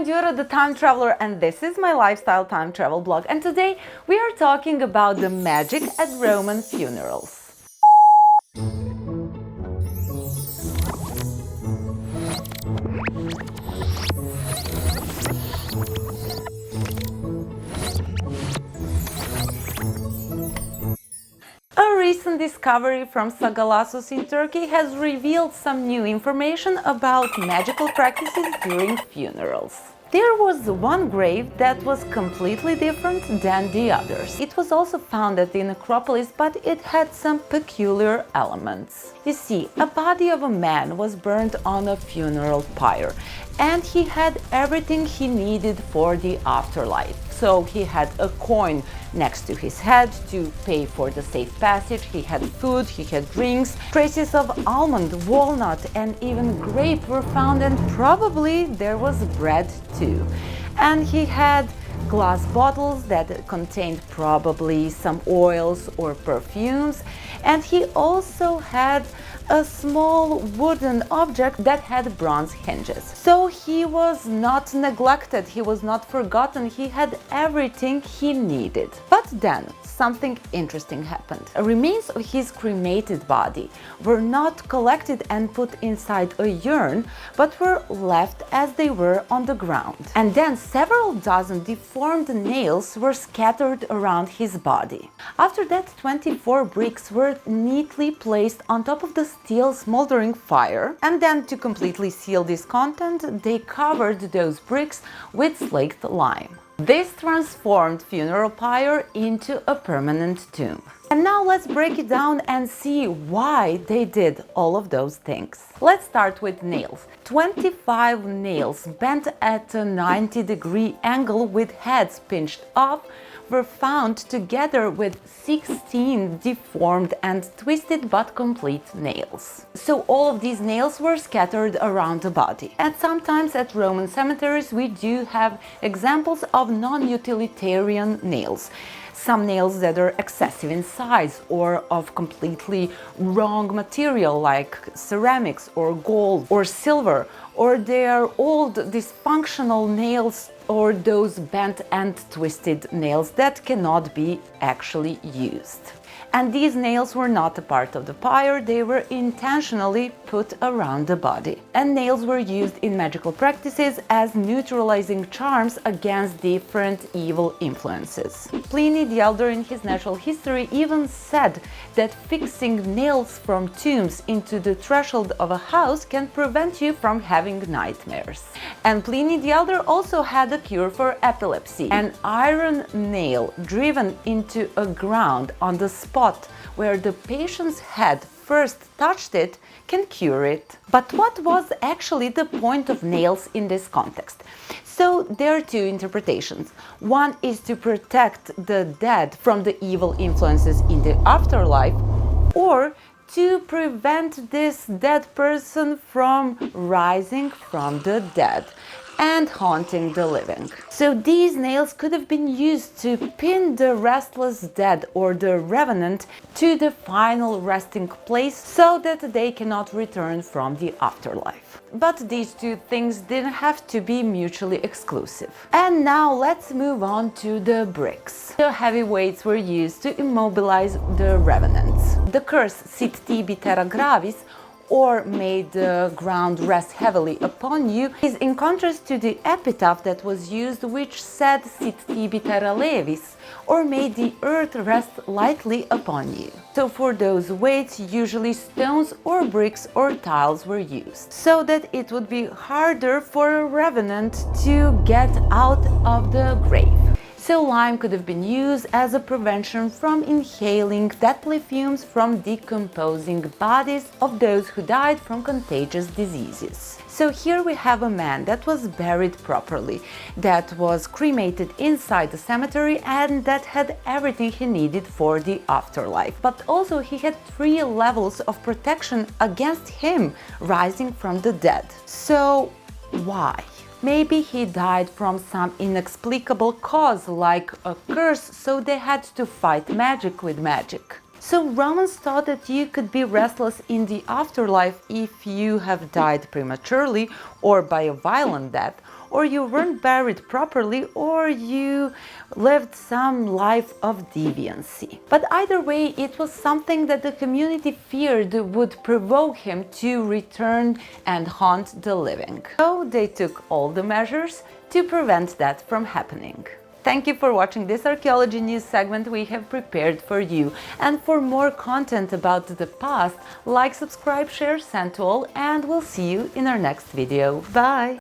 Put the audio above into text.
I'm Dura, the time traveler, and this is my lifestyle time travel blog. And today we are talking about the magic at Roman funerals. A recent discovery from Sagalassos in Turkey has revealed some new information about magical practices during funerals. There was one grave that was completely different than the others. It was also found at the necropolis, but it had some peculiar elements. You see, a body of a man was burned on a funeral pyre, and he had everything he needed for the afterlife. So he had a coin next to his head to pay for the safe passage, he had food, he had drinks, traces of almond, walnut and even grape were found, and probably there was bread too. And he had glass bottles that contained probably some oils or perfumes, and he also had a small wooden object that had bronze hinges. So he was not neglected, he was not forgotten, he had everything he needed. But then something interesting happened. Remains of his cremated body were not collected and put inside a urn, but were left as they were on the ground. And then several dozen deformed nails were scattered around his body. After that, 24 bricks were neatly placed on top of the steel smoldering fire, and then to completely seal this content, they covered those bricks with slaked lime. This transformed funeral pyre into a permanent tomb. And now let's break it down and see why they did all of those things. Let's start with nails. 25 nails bent at a 90-degree angle with heads pinched off were found together with 16 deformed and twisted but complete nails. So all of these nails were scattered around the body. And sometimes at Roman cemeteries we do have examples of non-utilitarian nails. Some nails that are excessive in size or of completely wrong material like ceramics or gold or silver, or they are old dysfunctional nails or those bent and twisted nails that cannot be actually used. And these nails were not a part of the pyre, they were intentionally put around the body. And nails were used in magical practices as neutralizing charms against different evil influences. Pliny the Elder in his Natural History even said that fixing nails from tombs into the threshold of a house can prevent you from having nightmares. And Pliny the Elder also had a cure for epilepsy. An iron nail driven into a ground on the spot where the patient's head first touched it can cure it. But what was actually the point of nails in this context? So there are two interpretations. One is to protect the dead from the evil influences in the afterlife, or to prevent this dead person from rising from the dead and haunting the living. So these nails could have been used to pin the restless dead or the revenant to the final resting place so that they cannot return from the afterlife. But these two things didn't have to be mutually exclusive. And now let's move on to the bricks. The heavy weights were used to immobilize the revenants. The curse "Sit tibi terra gravis," or "May the ground rest heavily upon you," is in contrast to the epitaph that was used, which said "Sit tibi terra levis," or "May the earth rest lightly upon you." So for those weights, usually stones or bricks or tiles were used, so that it would be harder for a revenant to get out of the grave. So lime could have been used as a prevention from inhaling deadly fumes from decomposing bodies of those who died from contagious diseases. So here we have a man that was buried properly, that was cremated inside the cemetery, and that had everything he needed for the afterlife. But also he had 3 levels of protection against him rising from the dead. So why? Maybe he died from some inexplicable cause, like a curse, so they had to fight magic with magic. So Romans thought that you could be restless in the afterlife if you have died prematurely or by a violent death, or you weren't buried properly, or you lived some life of deviancy. But either way, it was something that the community feared would provoke him to return and haunt the living. So they took all the measures to prevent that from happening. Thank you for watching this archaeology news segment we have prepared for you. And for more content about the past, like, subscribe, share, send to all, and we'll see you in our next video. Bye!